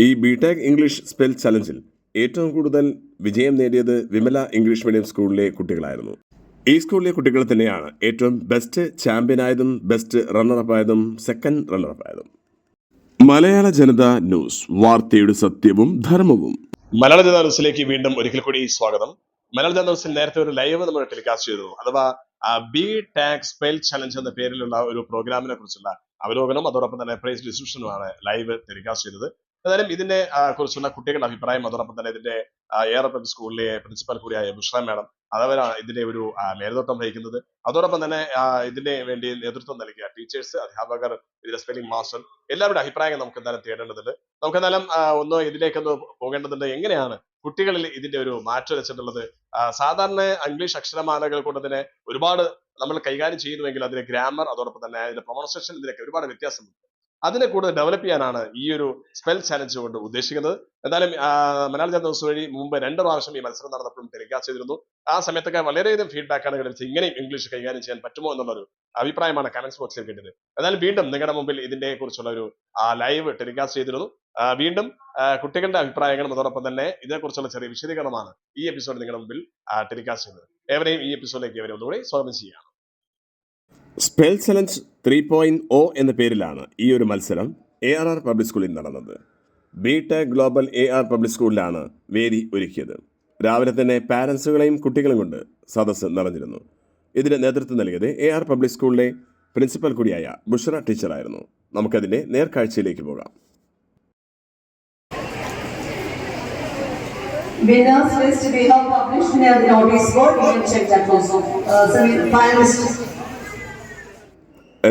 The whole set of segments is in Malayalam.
ഈ ബിടെക് ഇംഗ്ലീഷ് സ്പെൽ ചലഞ്ചിൽ ഏറ്റവും കൂടുതൽ വിജയം നേടിയത് വിമല ഇംഗ്ലീഷ് മീഡിയം സ്കൂളിലെ കുട്ടികളായിരുന്നു. ഈ സ്കൂളിലെ കുട്ടികൾ തന്നെയാണ് ഏറ്റവും ബെസ്റ്റ് ചാമ്പ്യനായതും ബെസ്റ്റ് റണ്ണറപ്പായതും സെക്കൻഡ് റണ്ണറപ്പായതും. മലയാള ജനത ന്യൂസ്, വാർത്തയുടെ സത്യവും ധർമ്മവും. മലയാള ജനത ന്യൂസിലേക്ക് വീണ്ടും ഒരിക്കൽ കൂടി സ്വാഗതം. മലയാള ജനത ന്യൂസിൽ നേരത്തെ ഒരു ലൈവ് നമ്മൾ ടെലികാസ്റ്റ് ചെയ്തു, അഥവാ ബി ടാഗ് സ്പെൽ ചലഞ്ച് എന്ന പേരിലുള്ള ഒരു പ്രോഗ്രാമിനെ കുറിച്ചുള്ള അവലോകനം, അതോടൊപ്പം തന്നെ പ്രൈസ് ഡിസ്ട്രിബ്യൂഷനുമാണ് ലൈവ് ടെലികാസ്റ്റ് ചെയ്തത്. ഏതായാലും ഇതിനെ കുറിച്ചുള്ള കുട്ടികളുടെ അഭിപ്രായം, അതോടൊപ്പം തന്നെ ഇതിന്റെ AR പബ്ലിക് സ്കൂളിലെ പ്രിൻസിപ്പൽ കൂടിയായ ബുഷ്ര മാഡം, അതവരാണ് ഇതിന്റെ ഒരു മേൽനോട്ടം വഹിക്കുന്നത്. അതോടൊപ്പം തന്നെ ഇതിന് വേണ്ടി നേതൃത്വം നൽകിയ ടീച്ചേഴ്സ്, അധ്യാപകർ, ഇതിന്റെ സ്പെല്ലിംഗ് മാസ്റ്റർ, എല്ലാവരുടെ അഭിപ്രായങ്ങൾ നമുക്ക് എന്തായാലും തേടേണ്ടതുണ്ട്. നമുക്ക് എന്തായാലും ഇതിലേക്കൊന്ന് പോകേണ്ടതുണ്ട്. എങ്ങനെയാണ് കുട്ടികളിൽ ഇതിന്റെ ഒരു മാറ്റം വെച്ചിട്ടുള്ളത്? സാധാരണ ഇംഗ്ലീഷ് അക്ഷരമാലകൾ കൊണ്ട് തന്നെ ഒരുപാട് നമ്മൾ കൈകാര്യം ചെയ്യുന്നുവെങ്കിൽ അതിന്റെ ഗ്രാമർ, അതോടൊപ്പം തന്നെ അതിന്റെ പ്രൊണൗൺസിയേഷൻ, ഇതിലൊക്കെ ഒരുപാട് വ്യത്യാസമുണ്ട്. അതിനെ കൂടുതൽ ഡെവലപ്പ് ചെയ്യാനാണ് ഈ ഒരു സ്പെൽ ചലഞ്ച് കൊണ്ട് ഉദ്ദേശിക്കുന്നത്. എന്തായാലും മലയാള ജനത ന്യൂസ് വഴി മുമ്പ് 2 പ്രാവശ്യം ഈ മത്സരം നടന്നപ്പോഴും ടെലികാസ്റ്റ് ചെയ്തിരുന്നു. ആ സമയത്തൊക്കെ വളരെയധികം ഫീഡ്ബാക്ക് ആണ് ലഭിച്ചത്. ഇങ്ങനെയും ഇംഗ്ലീഷ് കൈകാര്യം ചെയ്യാൻ പറ്റുമോ എന്നുള്ളൊരു അഭിപ്രായമാണ് കമന്റ്സ് ബോക്സിൽ കിട്ടിയത്. എന്നാലും വീണ്ടും നിങ്ങളുടെ മുമ്പിൽ ഇതിനെ കുറിച്ചുള്ള ഒരു ലൈവ് ടെലികാസ്റ്റ് ചെയ്തിരുന്നു. വീണ്ടും കുട്ടികളുടെ അഭിപ്രായങ്ങളും അതോടൊപ്പം തന്നെ ഇതിനെക്കുറിച്ചുള്ള ചെറിയ വിശദീകരണമാണ് ഈ എപ്പിസോഡ് നിങ്ങളുടെ മുമ്പിൽ ടെലികാസ്റ്റ് ചെയ്യുന്നത്. ഏവരെയും ഈ എപ്പിസോഡിലേക്ക് ഏവരെയും ഒന്നുകൂടി സ്വാഗതം ചെയ്യാം. സ്പെൽ ചലഞ്ച് 3.0 എന്ന പേരിലാണ് ഈ ഒരു മത്സരം ARR പബ്ലിക് സ്കൂളിൽ നടന്നത്. ബിടെക് ഗ്ലോബൽ AR പബ്ലിക് സ്കൂളിലാണ് വേദി ഒരുക്കിയത്. രാവിലെ തന്നെ പാരൻസുകളെയും കുട്ടികളും കൊണ്ട് സദസ്സ് നടന്നിരുന്നു. ഇതിന് നേതൃത്വം നൽകിയത് AR പബ്ലിക് സ്കൂളിലെ പ്രിൻസിപ്പൽ കൂടിയായ ബുഷ്ര ടീച്ചറായിരുന്നു. നമുക്കതിൻ്റെ നേർക്കാഴ്ചയിലേക്ക് പോകാം. Winners list we have published near the notice board. You can check that also. Finalists.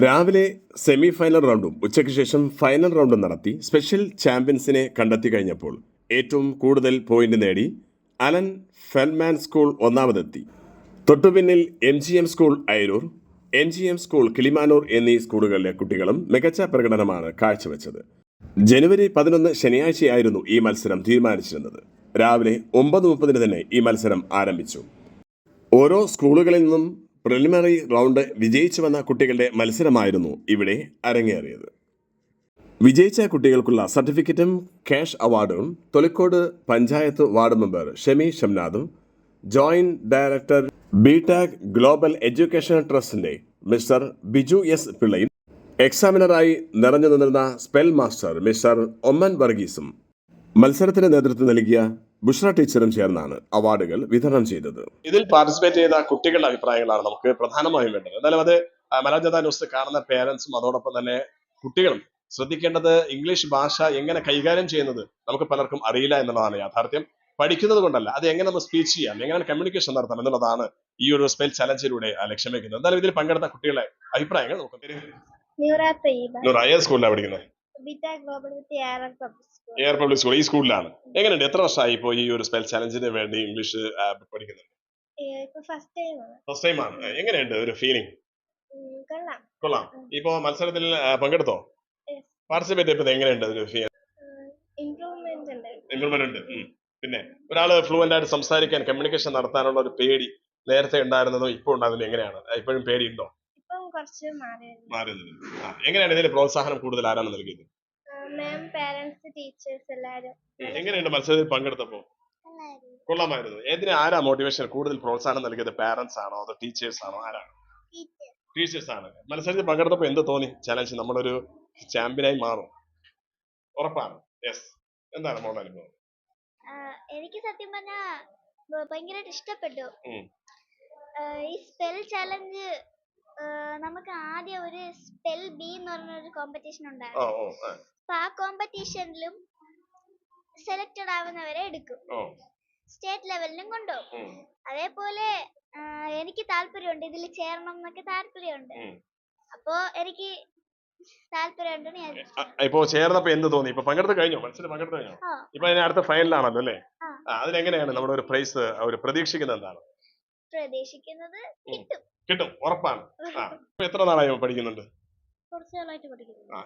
രാവിലെ സെമി ഫൈനൽ റൗണ്ടും ഉച്ചയ്ക്ക് ശേഷം ഫൈനൽ റൗണ്ടും നടത്തി സ്പെഷ്യൽ ചാമ്പ്യൻസിനെ കണ്ടെത്തി കഴിഞ്ഞപ്പോൾ ഏറ്റവും കൂടുതൽ പോയിന്റ് നേടി അലൻ ഫെൽമാൻ സ്കൂൾ ഒന്നാമതെത്തി. തൊട്ടുപിന്നിൽ MGM school Ayaroor, MGM school Kilimanoor എന്നീ സ്കൂളുകളിലെ കുട്ടികളും മികച്ച പ്രകടനമാണ് കാഴ്ചവെച്ചത്. ജനുവരി 11 ശനിയാഴ്ചയായിരുന്നു ഈ മത്സരം തീരുമാനിച്ചിരുന്നത്. രാവിലെ 9:30 തന്നെ ഈ മത്സരം ആരംഭിച്ചു. ഓരോ സ്കൂളുകളിൽ നിന്നും പ്രിലിമിനറി റൗണ്ട് വിജയിച്ചു വന്ന കുട്ടികളുടെ മത്സരമായിരുന്നു ഇവിടെ അരങ്ങേറിയത്. വിജയിച്ച കുട്ടികൾക്കുള്ള സർട്ടിഫിക്കറ്റും ക്യാഷ് അവാർഡും തൊലിക്കോട് പഞ്ചായത്ത് വാർഡ് മെമ്പർ ഷെമി ഷംനാദും joint director BTech global education ട്രസ്റ്റിന്റെ മിസ്റ്റർ ബിജു S പിള്ളയും എക്സാമിനറായി നിറഞ്ഞു നിന്നിരുന്ന സ്പെൽ മാസ്റ്റർ മിസ്റ്റർ ഒമ്മൻ വർഗീസും മത്സരത്തിന് നേതൃത്വം നൽകിയ ബുഷ്ര ടീച്ചറും ചേർന്നാണ് അവാർഡുകൾ വിതരണം ചെയ്തത്. ഇതിൽ പാർട്ടിസിപ്പേറ്റ് ചെയ്ത കുട്ടികളുടെ അഭിപ്രായങ്ങളാണ് നമുക്ക് പ്രധാനമായും വേണ്ടത്. എന്തായാലും അത് മലയാള ജനത ന്യൂസ് കാണുന്ന പേരൻസും അതോടൊപ്പം തന്നെ കുട്ടികളും ശ്രദ്ധിക്കേണ്ടത്, ഇംഗ്ലീഷ് ഭാഷ എങ്ങനെ കൈകാര്യം ചെയ്യുന്നത് നമുക്ക് പലർക്കും അറിയില്ല എന്നുള്ളതാണ് യാഥാർത്ഥ്യം. പഠിക്കുന്നത് കൊണ്ടല്ല, അത് എങ്ങനെ നമ്മൾ സ്പീച്ച് ചെയ്യാം, എങ്ങനെ കമ്മ്യൂണിക്കേഷൻ നടത്താം എന്നുള്ളതാണ് ഈ ഒരു സ്പെൽ ചലഞ്ചിലൂടെ ലക്ഷ്യം വെക്കുന്നത്. എന്തായാലും ഇതിൽ പങ്കെടുത്ത കുട്ടികളുടെ അഭിപ്രായങ്ങൾ നമുക്ക്. ഏത് സ്കൂളിലാണ് പഠിക്കുന്നത്? AR public school. ഈ സ്കൂളിലാണ്. എങ്ങനെയുണ്ട്? എത്ര വർഷമായി ഇപ്പോൾ ഈ ഒരു സ്പെൽ ചലഞ്ചിന് വേണ്ടി ഇംഗ്ലീഷ് പഠിക്കുന്നത്? ഫസ്റ്റ് ടൈം ആണ്. എങ്ങനെയുണ്ട് ഒരു ഫീലിംഗ്? കൊള്ളാം. ഇപ്പോ മത്സരത്തിൽ പങ്കെടുത്തോ? പാർട്ടിസിപ്പേറ്റ് ചെയ്തപ്പോൾ എങ്ങനെയുണ്ട് ഒരു ഫീൽ? ഇംപ്രൂവ്മെന്റ് ഉണ്ട്. പിന്നെ ഒരാള് ഫ്ലുവന്റ് ആയിട്ട് സംസാരിക്കാൻ, കമ്മ്യൂണിക്കേഷൻ നടത്താനുള്ള ഒരു പേടി നേരത്തെ ഉണ്ടായിരുന്നതോ ഇപ്പോൾ ഉണ്ടാകുന്നത് എങ്ങനെയാണ്? ഇപ്പോഴും പേടിയുണ്ടോ? മാറി. എങ്ങനെയാണ് ഇതിന് പ്രോത്സാഹനം കൂടുതൽ ആരാണ് നൽകിയത്? എങ്ങനെയുണ്ട് മത്സരത്തിൽ പങ്കെടുത്തപ്പോ? കൊള്ളാമായിരുന്നു. ആരാ മോട്ടിവേഷൻ കൂടുതൽ പ്രോത്സാഹനം നൽകിയത്? പാരന്റ്സ് ആണോ അതോ ടീച്ചേഴ്സ് ആണോ? ആരാണ്? ടീച്ചേഴ്സ് ആണ്. മത്സരത്തിൽ പങ്കെടുത്തപ്പോ എന്ത് തോന്നി? ചലഞ്ച് നമ്മളൊരു ചാമ്പ്യനായി മാറും ഉറപ്പാണ്. യെസ്. എന്താണ് മോളുടെ അനുഭവം? എനിക്ക് സത്യം പറഞ്ഞാ ഭയങ്കരമായിട്ട് ഇഷ്ടപ്പെട്ടു ഈ സ്പെൽ ചലഞ്ച്. നമുക്ക് ആദ്യം ഒരു സ്പെൽ ബി എന്ന് പറഞ്ഞൊരു കോമ്പറ്റീഷൻ ഉണ്ടായിരുന്നു. അപ്പൊ ആ കോമ്പറ്റീഷനിലും സെലക്റ്റഡ് ആവുന്നവരെ എടുക്കും, സ്റ്റേറ്റ് ലെവലിലും കൊണ്ടുപോകും. അതേപോലെ എനിക്ക് താല്പര്യമുണ്ട്, ഇതിൽ ചേരണം എന്നൊക്കെ താല്പര്യമുണ്ട്. അപ്പോ എനിക്ക് താല്പര്യമുണ്ട്. ഇപ്പൊ ചേർന്നപ്പോ എന്ത് തോന്നി? ഇപ്പൊ പങ്കെടുത്ത് കഴിഞ്ഞോ? മത്സരം പങ്കെടുത്ത് കഴിഞ്ഞോ? ഇപ്പൊ അടുത്ത ഫൈനലാണല്ലോ അല്ലേ? അതിനെങ്ങനെയാണ് നമ്മുടെ ഒരു പ്രൈസ് പ്രതീക്ഷിക്കുന്നത്? എന്താണ് പ്രതീക്ഷിക്കുന്നത്? കിട്ടും ഉറപ്പാണ്. എത്ര നാളായി പഠിക്കുന്നുണ്ട്?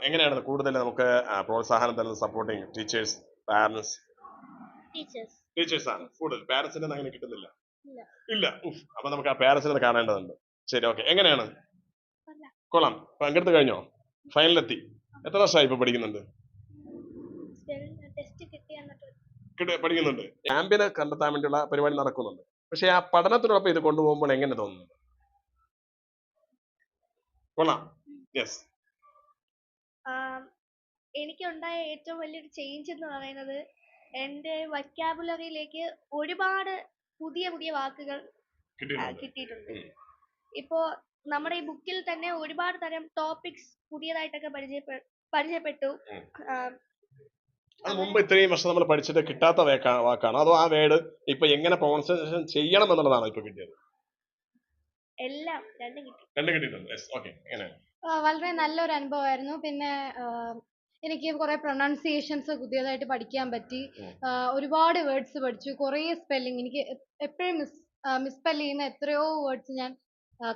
എങ്ങനെയാണ് കൂടുതൽ നമുക്ക് പ്രോത്സാഹനം തരുന്നത്? Supporting teachers, parents? ടീച്ചേഴ്സ് ആണ് കൂടുതൽ. പാരന്റ്സിന്റെ അങ്ങനെ കിട്ടുന്നില്ല. ഇല്ല. അപ്പൊ നമുക്ക് ആ പാരന്റ്സിനെ കാണേണ്ടതുണ്ട്. ശരി, ഓക്കെ. എങ്ങനെയാണ്? കൊള്ളാം. പങ്കെടുത്ത് കഴിഞ്ഞോ? ഫൈനലെത്തി. എത്ര വർഷമായി ഇപ്പൊ പഠിക്കുന്നുണ്ട്? പഠിക്കുന്നുണ്ട്. ചാമ്പ്യനെ കണ്ടെത്താൻ വേണ്ടിയുള്ള പരിപാടി നടക്കുന്നുണ്ട്. പക്ഷെ ആ പഠനത്തിനോടൊപ്പം ഇത് കൊണ്ടുപോകുമ്പോൾ എങ്ങനെ തോന്നുന്നു? കൊള്ളാം. യെസ്. എനിക്കുണ്ടായ ഏറ്റവും വലിയൊരു ചേഞ്ച് എന്ന് പറയുന്നത് എൻ്റെ വൊക്കാബുലറിയിലേക്ക് ഒരുപാട് പുതിയ പുതിയ വാക്കുകൾ കിട്ടിയിട്ടുണ്ട്. കിട്ടിയിട്ടുണ്ട്. ഉം. ഇപ്പോ നമ്മുടെ ഈ ബുക്കിൽ തന്നെ ഒരുപാട് തരം ടോപ്പിക്സ് പുതിയതായിട്ടൊക്കെ പരിചയപ്പെട്ടു. ഉം. ആ, അത് മുമ്പ് ഇത്രയും വർഷം നമ്മൾ പഠിച്ചിട്ട് കിട്ടാത്ത വാക്കാണോ, അതോ ആ വേർഡ് ഇപ്പൊ എങ്ങനെ പ്രൊണൗൺസിയേഷൻ ചെയ്യണം എന്നുള്ളതാണോ ഇപ്പൊ കിട്ടിയത്? എല്ലാം രണ്ടും കിട്ടി. രണ്ടും കിട്ടിയിട്ടുണ്ട്. യെസ്. ഓക്കെ. എങ്ങനെയാണ്? വളരെ നല്ലൊരു അനുഭവമായിരുന്നു. പിന്നെ എനിക്ക് കുറെ പ്രൊനൗൺസിയേഷൻസ് പുതിയതായിട്ട് പഠിക്കാൻ പറ്റി. ഉം. ഒരുപാട് വേർഡ്സ് പഠിച്ചു. കുറേ സ്പെല്ലിംഗ് എനിക്ക് എപ്പോഴും മിസ്സ്പെൽ ചെയ്യുന്ന എത്രയോ വേർഡ്സ് ഞാൻ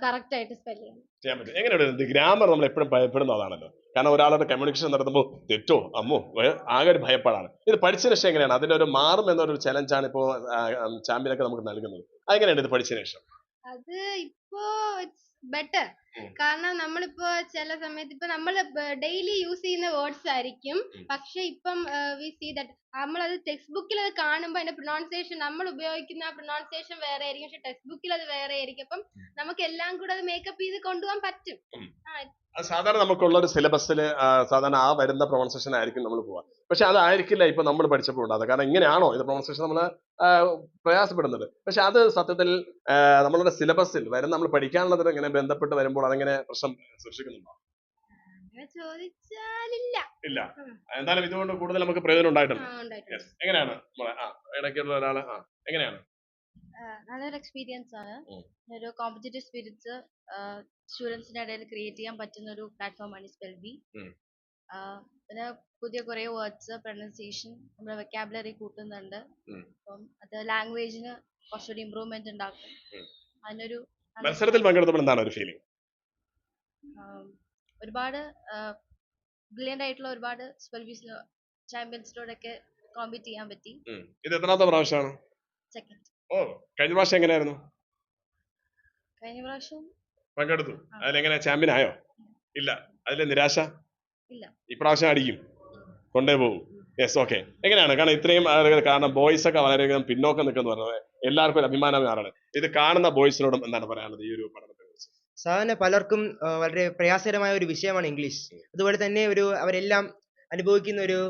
കറക്റ്റ് ആയിട്ട് സ്പെൽ ചെയ്യുന്നു. ചെയ്യാൻ പറ്റും. എങ്ങനെയാണ് ഗ്രാമർ? നമ്മൾ എപ്പോഴും ഭയപ്പെടുന്ന അതാണല്ലോ. കാരണം ഒരാളുടെ കമ്മ്യൂണിക്കേഷൻ നടത്തുമ്പോൾ തെറ്റോ അമ്മോ ആകെ ഒരു ഭയപ്പാടാണ്. ഇത് പഠിച്ചതിന് ശേഷം എങ്ങനെയാണ് അതിന്റെ ഒരു മാറും എന്നൊരു ചലഞ്ചാണ് ഇപ്പോൾ ചാമ്പ്യനൊക്കെ നമുക്ക് നൽകുന്നത്. അതെങ്ങനെയാണ് ഇത് പഠിച്ചതിന് ശേഷം? അത് ഇപ്പോ ഇറ്റ്സ് ബെറ്റർ. ഉം. കാരണം നമ്മളിപ്പോ ചില സമയത്ത് ഇപ്പൊ നമ്മൾ ഡെയിലി യൂസ് ചെയ്യുന്ന വേർഡ്സ് ആയിരിക്കും. ഉം. പക്ഷെ ഇപ്പം വി സീ ദാറ്റ് നമ്മളത് ടെക്സ്റ്റ് ബുക്കിൽ അത് കാണുമ്പോൾ അതിന്റെ പ്രൊനൗൺസിയേഷൻ നമ്മൾ ഉപയോഗിക്കുന്ന ആ പ്രൊനൗൺസിയേഷൻ വേറെ ആയിരിക്കും. പക്ഷെ ടെക്സ്റ്റ് ബുക്കിൽ അത് വേറെ ആയിരിക്കും. അപ്പം നമുക്ക് എല്ലാം കൂടെ അത് മേക്കപ്പ് ചെയ്ത് കൊണ്ടുപോകാൻ പറ്റും. ഉം. ആ, അത് സാധാരണ നമുക്കുള്ള ഒരു സിലബസിൽ സാധാരണ ആ വരുന്ന പ്രൊണൗൺസിയേഷൻ ആയിരിക്കും നമ്മൾ പോവാ. പക്ഷെ അതായിരിക്കില്ല ഇപ്പൊ നമ്മൾ പഠിച്ചപ്പോൾ ഉണ്ടാകുന്നത്. കാരണം ഇങ്ങനെയാണോ ഇത് പ്രൊണൗൺസിയേഷൻ നമ്മൾ പ്രയാസപ്പെടുന്നത്. പക്ഷെ അത് സത്യത്തിൽ നമ്മളുടെ സിലബസിൽ വരുന്ന നമ്മൾ പഠിക്കാനുള്ളതിന് ഇങ്ങനെ ബന്ധപ്പെട്ട് വരുമ്പോൾ അതെങ്ങനെ പ്രശ്നം സൃഷ്ടിക്കുന്നുണ്ടോ? അങ്ങനെ ചോദിച്ചാലില്ല. ഇല്ല. ഉം. എന്തായാലും ഇതുകൊണ്ട് കൂടുതൽ നമുക്ക് പ്രയോജനം ഉണ്ടായിട്ടുണ്ട്. ഉണ്ടായിട്ടുണ്ട്. Yes. എങ്ങനെയാണ് മോളെ? ഇടയ്ക്കുള്ള ഒരാള് എങ്ങനെയാണ്? നല്ലൊരു എക്സ്പീരിയൻസ് ആണ്. ഉം. ഒരു കോമ്പറ്റേറ്റീവ് സ്പിരിറ്റ്സ് സ്റ്റുഡൻസിന്റെ ഇടയിൽ ക്രിയേറ്റ് ചെയ്യാൻ പറ്റുന്ന ഒരു പ്ലാറ്റ്ഫോമാണ് സ്പെൽ ബി. ഉം. പിന്നെ പുതിയ കുറെ വേർഡ്സ് പ്രൊനൗൺസിയേഷൻ നമ്മുടെ വെക്കാബുലറി കൂട്ടുന്നുണ്ട്. ഉം. അപ്പം അത് ലാംഗ്വേജിന് കുറച്ചുകൂടി ഇമ്പ്രൂവ്മെന്റ് ഉണ്ടാക്കും. ഉം. അതിനൊരു മത്സരത്തിൽ പങ്കെടുത്തപ്പോൾ എന്താണ് ഒരു ഫീലിംഗ്? ഒരുപാട് ബ്രില്യൻ്റ് ആയിട്ടുള്ള ഒരുപാട് സ്പെൽ ബി ചാമ്പ്യൻസിനോടൊക്കെ കോമ്പീറ്റ് ചെയ്യാൻ പറ്റി. ഇത് എത്രാമത്തെ പ്രാവശ്യമാണ്? സെക്കൻഡ്. ഓ, കഴിഞ്ഞ പ്രാവശ്യം എങ്ങനെയായിരുന്നു? കഴിഞ്ഞ പ്രാവശ്യം പങ്കെടുത്തു. ആ. അതിലെങ്ങനെ ചാമ്പ്യൻ ആയോ? ഇല്ല. അതിലെ നിരാശ? ഇല്ല. ഇപ്രാവശ്യം അടിക്കും, കൊണ്ടേ പോകും. യെസ്. ഓക്കെ. എങ്ങനെയാണ്? കാരണം ഇത്രയും കാരണം ബോയ്സ് ഒക്കെ വളരെയധികം പിന്നോക്കം നിൽക്കുന്നു പറഞ്ഞത് എല്ലാവർക്കും ഒരു അഭിമാനമാണ്. ഇത് കാണുന്ന ബോയ്സിനോടും എന്താണ് പറയാനുള്ളത് ഈ ഒരു പഠനത്തെ കുറിച്ച്? സാധാരണ പലർക്കും വളരെ പ്രയാസകരമായ ഒരു വിഷയമാണ് ഇംഗ്ലീഷ്. അതുപോലെ തന്നെ അവരെല്ലാം അനുഭവിക്കുന്ന ഒരു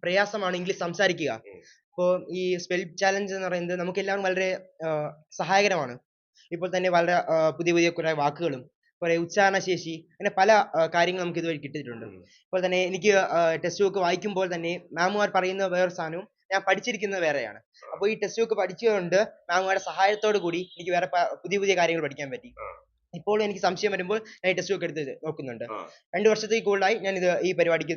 പ്രയാസമാണ് ഇംഗ്ലീഷ് സംസാരിക്കുക. അപ്പോൾ ഈ സ്പെൽ ചാലഞ്ച് എന്ന് പറയുന്നത് നമുക്ക് എല്ലാവർക്കും വളരെ സഹായകരമാണ്. ഇപ്പോൾ തന്നെ വളരെ പുതിയ പുതിയ കുറെ വാക്കുകളും കുറെ ഉച്ചാരണ ശേഷി അങ്ങനെ പല കാര്യങ്ങളും നമുക്ക് ഇതുവഴി കിട്ടിയിട്ടുണ്ട്. ഇപ്പോൾ തന്നെ എനിക്ക് ടെക്സ്റ്റ് ബുക്ക് വായിക്കുമ്പോൾ തന്നെ മാമുമാർ പറയുന്ന വേറെ സാധനവും ഞാൻ പഠിച്ചിരിക്കുന്നത് വേറെയാണ്. അപ്പോൾ ഈ ടെക്സ്റ്റ് ബുക്ക് പഠിച്ചുകൊണ്ട് മാമുമാരുടെ സഹായത്തോടു കൂടി എനിക്ക് വേറെ പുതിയ പുതിയ കാര്യങ്ങൾ പഠിക്കാൻ പറ്റി. ഇപ്പോൾ എനിക്ക് സംശയം വരുമ്പോൾ ഞാൻ ഈ ടെക്സ്റ്റ് ബുക്ക് എടുത്ത് നോക്കുന്നുണ്ട്. 2 വർഷത്തിൽ കൂടുതലായി ഞാൻ ഈ പരിപാടിക്ക്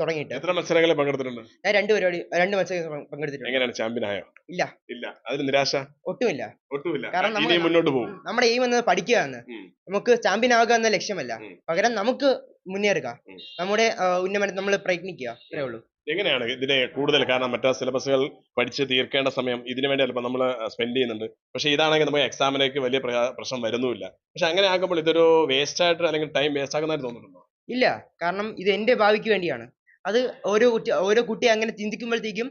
തുടങ്ങിയിട്ട്. എത്ര മത്സരങ്ങളിൽ പങ്കെടുത്തിട്ടുണ്ട്? ഞാൻ 2 മത്സരങ്ങൾ പങ്കെടുത്തിട്ടുണ്ട്. എങ്ങനെയാണ്? ചാമ്പ്യൻ ആയോ? ഇല്ല. ഇല്ല. അതിൽ നിരാശ? ഒട്ടുമില്ല. ഒട്ടുമില്ല. കാരണം ഇനി മുന്നോട്ട് പോകും. നമ്മുടെ എയിം എന്നത് പഠിക്കുക എന്ന്. നമുക്ക് ചാമ്പ്യൻ ആവുക എന്ന ലക്ഷ്യമല്ല, പകരം നമുക്ക് മുന്നേറുക, നമ്മുടെ ഉന്നമനം നമ്മൾ പ്രയത്നിക്കുക, അത്രേ ഉള്ളൂ. എങ്ങനെയാണ് ഇതിനെ കൂടുതൽ, കാരണം മറ്റേ സിലബസുകൾ പഠിച്ച് തീർക്കേണ്ട സമയം ഇതിനു വേണ്ടി അല്പം നമ്മൾ സ്പെൻഡ് ചെയ്യുന്നുണ്ട്. പക്ഷെ ഇതാണെങ്കിൽ നമുക്ക് എക്സാമിലേക്ക് വലിയ പ്രശ്നം വരുന്നുമില്ല. പക്ഷെ അങ്ങനെ ആകുമ്പോൾ ഇതൊരു വേസ്റ്റ് ആയിട്ട് അല്ലെങ്കിൽ ടൈം വേസ്റ്റ് ആകുന്നതായിട്ട് തോന്നുന്നുണ്ടോ? ഇല്ല, കാരണം ഇത് എന്റെ ഭാവിക്ക് വേണ്ടിയാണ്. അത് ഓരോ കുട്ടി അങ്ങനെ ചിന്തിക്കുമ്പോഴത്തേക്കും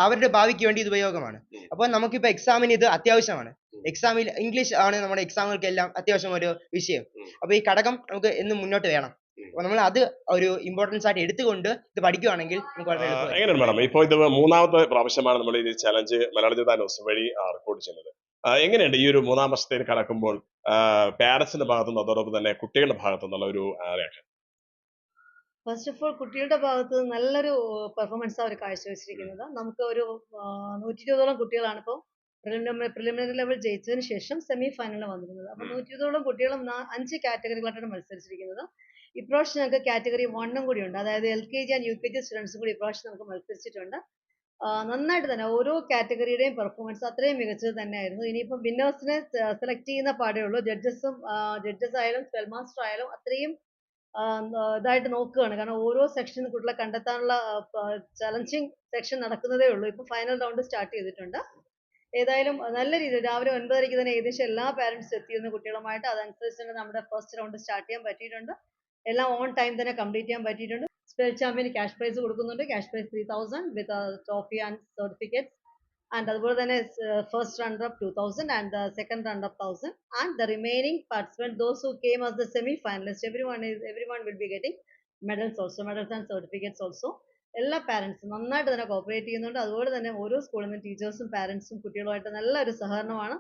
അവരുടെ ഭാവിക്ക് വേണ്ടി ഇത് ഉപയോഗമാണ്. അപ്പോൾ നമുക്കിപ്പോൾ എക്സാമിന് ഇത് അത്യാവശ്യമാണ്. എക്സാമിൽ ഇംഗ്ലീഷ് ആണ് നമ്മുടെ എക്സാമുകൾക്കെല്ലാം അത്യാവശ്യം ഒരു വിഷയം. അപ്പോൾ ഈ ഘടകം നമുക്ക് എന്നും മുന്നോട്ട് വേണം. നമ്മൾ അത് ഒരു ഇമ്പോർട്ടൻസ് ആയിട്ട് എടുത്തുകൊണ്ട് ഇത് പഠിക്കുകയാണെങ്കിൽ നമുക്ക് വളരെ എളുപ്പമായി. എങ്ങനെയാണ് മാഡം? ഇപ്പോൾ ഇത് 3ാമത്തെ പ്രാവശ്യമാണ് നമ്മൾ ഈ ചലഞ്ച് മലയാള ജ്യോതി ന്യൂസ് വഴി റെക്കോർഡ് ചെയ്യുന്നത്. എങ്ങനെയുണ്ട് ഈ ഒരു 3ാം വർഷത്തേക്ക് കടക്കുമ്പോൾ പാരന്റ്സിന്റെ ഭാഗത്തുനിന്ന് അതോടൊപ്പം തന്നെ കുട്ടികളുടെ ഭാഗത്തുനിന്നുള്ള ഒരു റിയാക്ഷൻ? ഫസ്റ്റ് ഓഫ് ഓൾ കുട്ടികളുടെ ഭാഗത്ത് നല്ലൊരു പെർഫോമൻസ് അവർ കാഴ്ചവെച്ചിരിക്കുന്നത്. നമുക്ക് ഒരു 120ഓളം കുട്ടികളാണ് ഇപ്പോൾ പ്രിലിമിനറി ലെവൽ ജയിച്ചതിന് ശേഷം സെമി ഫൈനലിൽ വന്നിരുന്നത്. അപ്പോൾ 120ഓളം കുട്ടികളും 5 കാറ്റഗറികളായിട്ടാണ് മത്സരിച്ചിരിക്കുന്നത്. ഇപ്രാവശ്യം ഞങ്ങൾക്ക് കാറ്റഗറി 1 കൂടി ഉണ്ട്. അതായത് LKG ആൻഡ് UKG സ്റ്റുഡൻസും കൂടി ഇപ്രാവശ്യം നമുക്ക് മത്സരിച്ചിട്ടുണ്ട്. നന്നായിട്ട് തന്നെ ഓരോ കാറ്റഗറിയുടെയും പെർഫോമൻസ് അത്രയും മികച്ചത് തന്നെയായിരുന്നു. ഇനിയിപ്പം വിന്നേഴ്സിനെ സെലക്ട് ചെയ്യുന്ന പാടേ ഉള്ളൂ. ജഡ്ജസ് ആയാലും സ്പെൽ മാസ്റ്റർ ആയാലും അത്രയും ഇതായിട്ട് നോക്കുകയാണ്. കാരണം ഓരോ സെക്ഷനിൽ കുട്ടികളെ കണ്ടെത്താനുള്ള ചലഞ്ചിങ് സെക്ഷൻ നടക്കുന്നതേ ഉള്ളൂ. ഇപ്പോൾ ഫൈനൽ റൗണ്ട് സ്റ്റാർട്ട് ചെയ്തിട്ടുണ്ട്. ഏതായാലും നല്ല രീതിയിൽ രാവിലെ 9:30 തന്നെ ഏകദേശം എല്ലാ പാരന്റ്സും എത്തിയിരുന്ന കുട്ടികളുമായിട്ട് അതനുസരിച്ച് തന്നെ നമ്മുടെ ഫസ്റ്റ് റൗണ്ട് സ്റ്റാർട്ട് ചെയ്യാൻ പറ്റിയിട്ടുണ്ട്. എല്ലാം ഓൺ ടൈം തന്നെ കംപ്ലീറ്റ് ചെയ്യാൻ പറ്റിയിട്ടുണ്ട്. സ്പെൽ ചാമ്പ്യന് ക്യാഷ് പ്രൈസ് കൊടുക്കുന്നുണ്ട്. Cash prize 3000 with trophy and certificates. and അതുപോലെ തന്നെ first runner up 2000 and the second runner up 1000, and the remaining participants, those who came as the semi finalists, everyone will be getting medals and certificates also. എല്ലാ പാരൻസും നന്നായിട്ട് തന്നെ കോപ്പറേറ്റ് ചെയ്യുന്നുണ്ട്. അതുപോലെ തന്നെ ഓരോ സ്കൂളിൽ നിന്നും ടീച്ചേഴ്സും പാരൻസും കുട്ടികളുമായിട്ട് നല്ലൊരു സഹകരണമാണ്.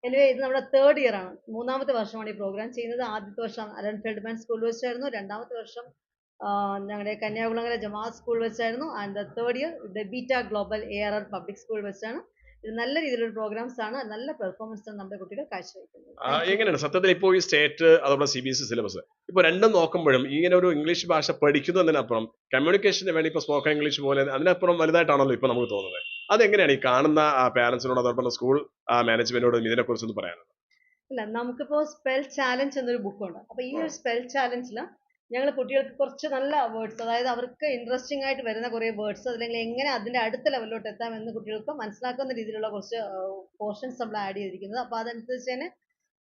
എനിവേ ഇത് നമ്മുടെ തേർഡ് ഇയർ ആണ്, മൂന്നാമത്തെ വർഷമാണ് ഈ പ്രോഗ്രാം ചെയ്യുന്നത്. ആദ്യത്തെ വർഷം അലൻ ഫെൽഡ്മാൻ സ്കൂൾ വെച്ചായിരുന്നു, രണ്ടാമത്തെ വർഷം ഞങ്ങളുടെ കന്യാകുളങ്ങര ജമാഅത്ത് സ്കൂൾ വെച്ചായിരുന്നു, and the third year beta global ARR public school വെച്ചാണ്. ഇത് നല്ല രീതിയിലുള്ള പ്രോഗ്രാംസ് ആണ്, നല്ല പെർഫോമൻസ് ആണ് നമ്മുടെ കുട്ടികൾ കാഴ്ചവെക്കുന്നത്. എങ്ങനെയാണ് സത്യത്തിൽ ഇപ്പോൾ ഈ സ്റ്റേറ്റ് അതുപോലെ CBSE സിലബസ് ഇപ്പോൾ രണ്ടും നോക്കുമ്പോഴും ഇങ്ങനെ ഒരു ഇംഗ്ലീഷ് ഭാഷ പഠിക്കുന്നതിനപ്പുറം കമ്മ്യൂണിക്കേഷന് വേണ്ടി ഇപ്പോൾ സ്പോക്കൺ ഇംഗ്ലീഷ് പോലെ അതിനപ്പുറം വലുതായിട്ടാണല്ലോ ഇപ്പോൾ നമുക്ക് തോന്നുന്നത്. അതെങ്ങനെയാണ് ഈ കാണുന്ന പാരന്റ്സിനോട് അതോടൊപ്പം സ്കൂൾ മാനേജ്മെന്റിനോടും ഇതിനെക്കുറിച്ചൊന്ന് പറയാനുള്ളത്? ഇല്ല, നമുക്കിപ്പോൾ സ്പെൽ ചാലഞ്ച് എന്നൊരു ബുക്കുണ്ട്. അപ്പോൾ ഈ ഒരു സ്പെൽ ചാലഞ്ചിൽ ഞങ്ങൾ കുട്ടികൾക്ക് കുറച്ച് നല്ല വേർഡ്സ്, അതായത് അവർക്ക് ഇൻട്രസ്റ്റിംഗ് ആയിട്ട് വരുന്ന കുറേ വേർഡ്സ്, അല്ലെങ്കിൽ എങ്ങനെ അതിൻ്റെ അടുത്ത ലെവലിലോട്ട് എത്താമെന്ന് കുട്ടികൾക്ക് മനസ്സിലാക്കുന്ന രീതിയിലുള്ള കുറച്ച് പോർഷൻസ് നമ്മൾ ആഡ് ചെയ്തിരിക്കുന്നത്. അപ്പോൾ അതനുസരിച്ച് തന്നെ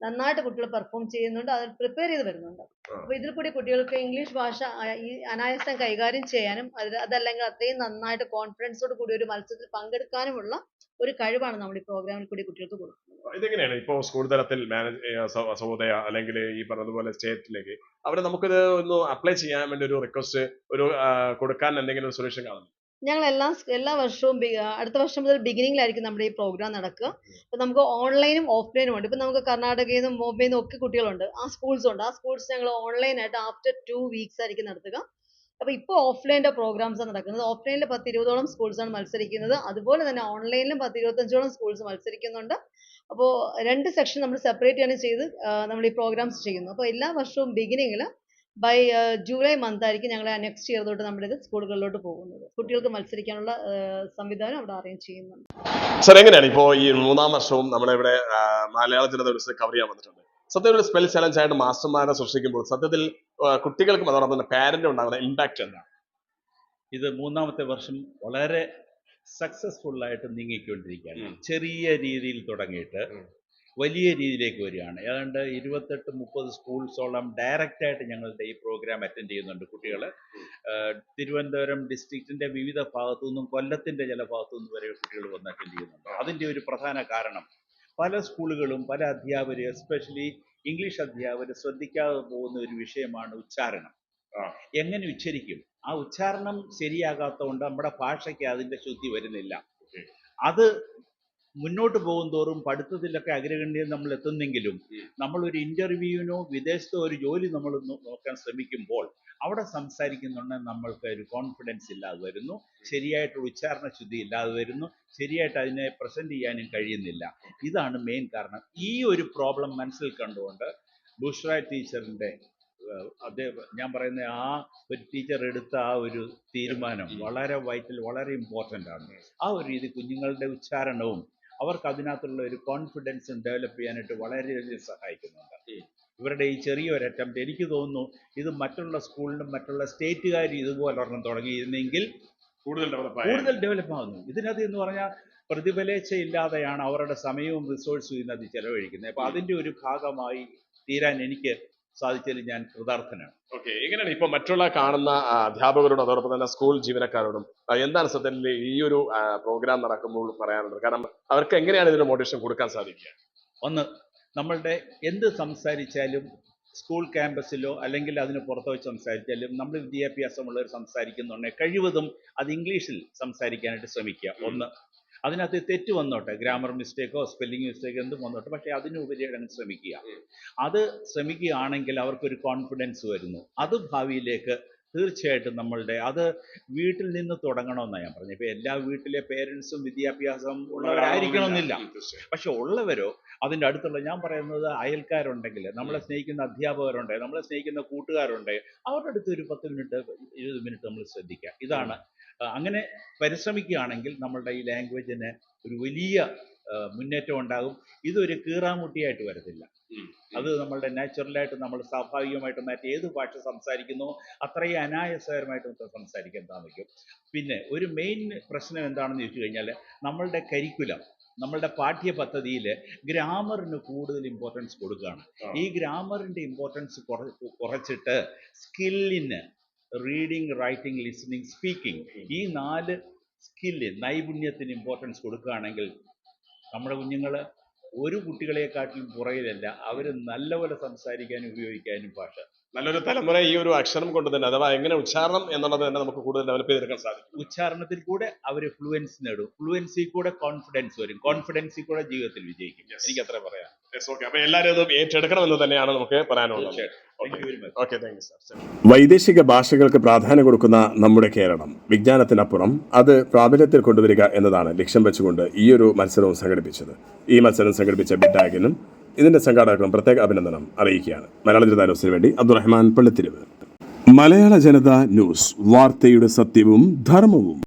നന്നായിട്ട് കുട്ടികൾ പെർഫോം ചെയ്യുന്നുണ്ട്, അത് പ്രിപ്പയർ ചെയ്ത് വരുന്നുണ്ട്. അപ്പോൾ ഇതിൽ കൂടി കുട്ടികൾക്ക് ഇംഗ്ലീഷ് ഭാഷ ഈ അനായാസം കൈകാര്യം ചെയ്യാനും അതല്ലെങ്കിൽ അത്രയും നന്നായിട്ട് കോൺഫിഡൻസോട് കൂടി ഒരു മത്സരത്തിൽ പങ്കെടുക്കാനുമുള്ള ഒരു കഴിവാണ് നമ്മൾ ഈ പ്രോഗ്രാമിൽ കൂടി കുട്ടികൾക്ക് കൊടുക്കുന്നത്. ഇതെങ്ങനെയാണ് ഇപ്പോൾ സ്കൂൾ തലത്തിൽ സഹോദയ അല്ലെങ്കിൽ ഈ പറഞ്ഞതുപോലെ സ്റ്റേറ്റിലേക്ക് അവരെ നമുക്കിത് ഒന്ന് അപ്ലൈ ചെയ്യാൻ വേണ്ടി ഒരു റിക്വസ്റ്റ് ഒരു കൊടുക്കാൻ എന്തെങ്കിലും ഒരു സൊല്യൂഷൻ കാണുന്നു? ഞങ്ങൾ എല്ലാ വർഷവും അടുത്ത വർഷം മുതൽ ബിഗിനിങ്ങിലായിരിക്കും നമ്മുടെ ഈ പ്രോഗ്രാം നടക്കുക. അപ്പോൾ നമുക്ക് ഓൺലൈനും ഓഫ്ലൈനും ഉണ്ട്. ഇപ്പം നമുക്ക് കർണാടകയിൽ നിന്നും ബോംബെയിൽ നിന്നും ഒക്കെ കുട്ടികളുണ്ട്, ആ സ്കൂൾസ് ഉണ്ട്. ആ സ്കൂൾസ് ഞങ്ങൾ ഓൺലൈനായിട്ട് ആഫ്റ്റർ 2 weeks ആയിരിക്കും നടത്തുക. അപ്പോൾ ഇപ്പോൾ ഓഫ്ലൈൻ്റെ പ്രോഗ്രാംസ് ആണ് നടക്കുന്നത്. ഓഫ്ലൈനിൽ 10-20ഓളം സ്കൂൾസാണ് മത്സരിക്കുന്നത്. അതുപോലെ തന്നെ ഓൺലൈനിലും 10-25ഓളം സ്കൂൾസ് മത്സരിക്കുന്നുണ്ട്. അപ്പോൾ 2 സെക്ഷൻ നമ്മൾ സെപ്പറേറ്റ് ആണ് ചെയ്ത് നമ്മൾ ഈ പ്രോഗ്രാംസ് ചെയ്യുന്നു. അപ്പോൾ എല്ലാ വർഷവും ബിഗിനിങ്ങിൽ ബൈ ജൂലൈ മന്ത് ആയിരിക്കും ഞങ്ങൾ നെക്സ്റ്റ് ഇയർ തൊട്ട് നമ്മളിത് സ്കൂളുകളിലോട്ട് പോകുന്നത്. കുട്ടികൾക്ക് മത്സരിക്കാനുള്ള സംവിധാനം അവിടെ അറേഞ്ച് ചെയ്യുന്നുണ്ട്. സർ, എങ്ങനെയാണ് ഇപ്പോൾ ഈ 3-ാം വർഷവും നമ്മുടെ ഇവിടെ മലയാള ജനത കവർ ചെയ്യാൻ വന്നിട്ടുണ്ട്. സത്യത്തിൽ ഒരു സ്പെൽ ചലഞ്ച് ആയിട്ട് മാസ്റ്റർമാരെ സൃഷ്ടിക്കുമ്പോൾ സത്യത്തിൽ കുട്ടികൾക്കും അതോടൊപ്പം തന്നെ പാരന്റ് ഉണ്ടാകുന്ന ഇമ്പാക്ട് എന്താണ്? ഇത് 3-ാമത്തെ വർഷം വളരെ സക്സസ്ഫുൾ ആയിട്ട് നീങ്ങിക്കൊണ്ടിരിക്കുകയാണ്. ചെറിയ രീതിയിൽ തുടങ്ങിയിട്ട് വലിയ രീതിയിലേക്ക് വരികയാണ്. ഏതാണ്ട് 28-30 സ്കൂൾസോളം ഡയറക്റ്റ് ആയിട്ട് ഞങ്ങളുടെ ഈ പ്രോഗ്രാം അറ്റൻഡ് ചെയ്യുന്നുണ്ട് കുട്ടികൾ. തിരുവനന്തപുരം ഡിസ്ട്രിക്റ്റിന്റെ വിവിധ ഭാഗത്തു നിന്നും കൊല്ലത്തിന്റെ ചില ഭാഗത്തു നിന്നും വരെ കുട്ടികൾ വന്ന് അറ്റൻഡ് ചെയ്യുന്നുണ്ട്. അതിൻ്റെ ഒരു പ്രധാന കാരണം പല സ്കൂളുകളും പല അധ്യാപകരും എസ്പെഷ്യലി ഇംഗ്ലീഷ് അധ്യാപകർ ശ്രദ്ധിക്കാതെ പോകുന്ന ഒരു വിഷയമാണ് ഉച്ചാരണം. എങ്ങനെ ഉച്ചരിക്കും? ആ ഉച്ചാരണം ശരിയാകാത്തതുകൊണ്ട് നമ്മുടെ ഭാഷയ്ക്ക് അതിൻ്റെ ശുദ്ധി വരുന്നില്ല. അത് മുന്നോട്ട് പോകും തോറും പഠിത്തത്തിലൊക്കെ അഗ്രഗണ്യം നമ്മൾ എത്തുന്നെങ്കിലും നമ്മളൊരു ഇന്റർവ്യൂവിനോ വിദേശത്തോ ഒരു ജോലി നമ്മൾ നോക്കാൻ ശ്രമിക്കുമ്പോൾ അവിടെ സംസാരിക്കുന്നുണ്ടെങ്കിൽ നമ്മൾക്ക് ഒരു കോൺഫിഡൻസ് ഇല്ലാതെ വരുന്നു, ശരിയായിട്ടുള്ള ഉച്ചാരണ ശുദ്ധി ഇല്ലാതെ വരുന്നു, ശരിയായിട്ട് അതിനെ പ്രസന്റ് ചെയ്യാനും കഴിയുന്നില്ല. ഇതാണ് മെയിൻ കാരണം. ഈ ഒരു പ്രോബ്ലം മനസ്സിൽ കണ്ടുകൊണ്ട് ബുഷ്ര ടീച്ചറിൻ്റെ ഞാൻ പറയുന്ന ആ ഒരു ടീച്ചർ എടുത്ത ആ ഒരു തീരുമാനം വളരെ വൈറ്റൽ, വളരെ ഇമ്പോർട്ടൻ്റ് ആണ്. ആ ഒരു രീതി കുഞ്ഞുങ്ങളുടെ ഉച്ചാരണവും അവർക്ക് അതിനകത്തുള്ള ഒരു കോൺഫിഡൻസും ഡെവലപ്പ് ചെയ്യാനായിട്ട് വളരെയധികം സഹായിക്കുന്നുണ്ട്. ഇവരുടെ ഈ ചെറിയൊരു അറ്റംപ്റ്റ് എനിക്ക് തോന്നുന്നു ഇത് മറ്റുള്ള സ്കൂളിലും മറ്റുള്ള സ്റ്റേറ്റുകാരും ഇതുപോലെ ഒരെണ്ണം തുടങ്ങിയിരുന്നെങ്കിൽ കൂടുതൽ ഡെവലപ്പ് ആകുന്നു. ഇതിനകത്ത് എന്ന് പറഞ്ഞാൽ പ്രതിഫലേച്ഛയില്ലാതെയാണ് അവരുടെ സമയവും റിസോഴ്സും ഇതിനകത്ത് ചെലവഴിക്കുന്നത്. അപ്പോൾ അതിൻ്റെ ഒരു ഭാഗമായി തീരാൻ എനിക്ക് സാധിച്ചതിൽ ഞാൻ കൃതാർത്ഥനാണ്. ഓക്കെ, എങ്ങനെയാണ് ഇപ്പോൾ മറ്റുള്ള കാണുന്ന അധ്യാപകരോടും അതോടൊപ്പം തന്നെ സ്കൂൾ ജീവനക്കാരോടും എന്താണ് സത്യത്തിൽ ഈ ഒരു പ്രോഗ്രാം നടക്കുമ്പോൾ പറയാനുള്ളത്? കാരണം അവർക്ക് എങ്ങനെയാണ് ഇതിന് മോട്ടിവേഷൻ കൊടുക്കാൻ സാധിക്കുക? ഒന്ന്, നമ്മളുടെ എന്ത് സംസാരിച്ചാലും സ്കൂൾ ക്യാമ്പസിലോ അല്ലെങ്കിൽ അതിന് പുറത്ത് വെച്ച് സംസാരിച്ചാലും നമ്മൾ വിദ്യാഭ്യാസമുള്ളവർ സംസാരിക്കുന്നുണ്ടെങ്കിൽ കഴിവതും അത് ഇംഗ്ലീഷിൽ സംസാരിക്കാനായിട്ട് ശ്രമിക്കുക. ഒന്ന്, അതിനകത്ത് തെറ്റ് വന്നോട്ടെ, ഗ്രാമർ മിസ്റ്റേക്കോ സ്പെല്ലിംഗ് മിസ്റ്റേക്കോ എന്തും വന്നോട്ടെ, പക്ഷേ അതിനുപരിയായിട്ട് ശ്രമിക്കുക. അത് ശ്രമിക്കുകയാണെങ്കിൽ അവർക്കൊരു കോൺഫിഡൻസ് വരുന്നു. അത് ഭാവിയിലേക്ക് തീർച്ചയായിട്ടും നമ്മളുടെ അത് വീട്ടിൽ നിന്ന് തുടങ്ങണമെന്നാണ് ഞാൻ പറഞ്ഞത്. ഇപ്പോൾ എല്ലാ വീട്ടിലെ പേരൻസും വിദ്യാഭ്യാസം ഉള്ളവരായിരിക്കണമെന്നില്ല, പക്ഷെ ഉള്ളവരോ അതിൻ്റെ അടുത്തുള്ള, ഞാൻ പറയുന്നത് അയൽക്കാരുണ്ടെങ്കിൽ, നമ്മളെ സ്നേഹിക്കുന്ന അധ്യാപകരുണ്ടെങ്കിൽ, നമ്മളെ സ്നേഹിക്കുന്ന കൂട്ടുകാരുണ്ടെങ്കിൽ അവരുടെ അടുത്ത് ഒരു 10 മിനിറ്റ് 20 മിനിറ്റ് നമ്മൾ ശ്രദ്ധിക്കുക. ഇതാണ്. അങ്ങനെ പരിശ്രമിക്കുകയാണെങ്കിൽ നമ്മളുടെ ഈ ലാംഗ്വേജിന് ഒരു വലിയ മുന്നേറ്റം ഉണ്ടാകും. ഇതൊരു കീറാമുട്ടിയായിട്ട് വരത്തില്ല. അത് നമ്മളുടെ നാച്ചുറലായിട്ട് നമ്മൾ സ്വാഭാവികമായിട്ട് ഏത് ഭാഷ സംസാരിക്കുന്നോ അത്രയും അനായാസകരമായിട്ട് സംസാരിക്കാൻ സാധിക്കും. പിന്നെ ഒരു മെയിൻ പ്രശ്നം എന്താണെന്ന് ചോദിച്ചു കഴിഞ്ഞാൽ നമ്മളുടെ കരിക്കുലം, നമ്മളുടെ പാഠ്യപദ്ധതിയിൽ ഗ്രാമറിന് കൂടുതൽ ഇമ്പോർട്ടൻസ് കൊടുക്കുകയാണ്. ഈ ഗ്രാമറിൻ്റെ ഇമ്പോർട്ടൻസ് കുറച്ചിട്ട് സ്കില്ലിന്, റീഡിങ്, റൈറ്റിംഗ്, ലിസണിങ്, സ്പീക്കിംഗ്, ഈ 4 സ്കില്ല് നൈപുണ്യത്തിന് ഇമ്പോർട്ടൻസ് കൊടുക്കുകയാണെങ്കിൽ നമ്മുടെ കുഞ്ഞുങ്ങൾ ഒരു കുട്ടികളെക്കാട്ടിലും പുറകിലല്ല. അവർ നല്ലപോലെ സംസാരിക്കാനും ഉപയോഗിക്കാനും ഭാഷ. നല്ലൊരു തലമുറ ഈ ഒരു അക്ഷരം കൊണ്ട് തന്നെ, അഥവാ എങ്ങനെ ഉച്ചാരണം എന്നുള്ളത് തന്നെ നമുക്ക് കൂടുതൽ ഡെവലപ്പ് ചെയ്തെടുക്കാൻ സാധിക്കും. ഉച്ചാരണത്തിൽ കൂടെ അവർ ഫ്ലുവൻസി നേടും. ഫ്ലുവൻസി കൂടെ കോൺഫിഡൻസ് വരും. കോൺഫിഡൻസി കൂടെ ജീവിതത്തിൽ വിജയിക്കും. എനിക്ക് അത്ര പറയാം. ഓക്കെ, അപ്പൊ എല്ലാവരും അത് ഏറ്റെടുക്കണം എന്ന് തന്നെയാണ് നമുക്ക് പറയാനുള്ളത്. Thank you very much. Okay, thank you sir. വൈദേശിക ഭാഷകൾക്ക് പ്രാധാന്യം കൊടുക്കുന്ന നമ്മുടെ കേരളം വിജ്ഞാനത്തിനപ്പുറം അത് പ്രാബല്യത്തിൽ കൊണ്ടുവരിക എന്നതാണ് ലക്ഷ്യം വെച്ചുകൊണ്ട് ഈ ഒരു മത്സരവും സംഘടിപ്പിച്ചത്. ഈ മത്സരം സംഘടിപ്പിച്ച ബിഡാഗിനും ഇതിന്റെ സംഘാടകർക്കും പ്രത്യേക അഭിനന്ദനം അറിയിക്കുകയാണ്. മലയാള ജനതാ ന്യൂസിന് വേണ്ടി അബ്ദുറഹ്മാൻ പള്ളിത്തിരിവ്. മലയാള ജനതാ ന്യൂസ്, വാർത്തയുടെ സത്യവും ധർമ്മവും.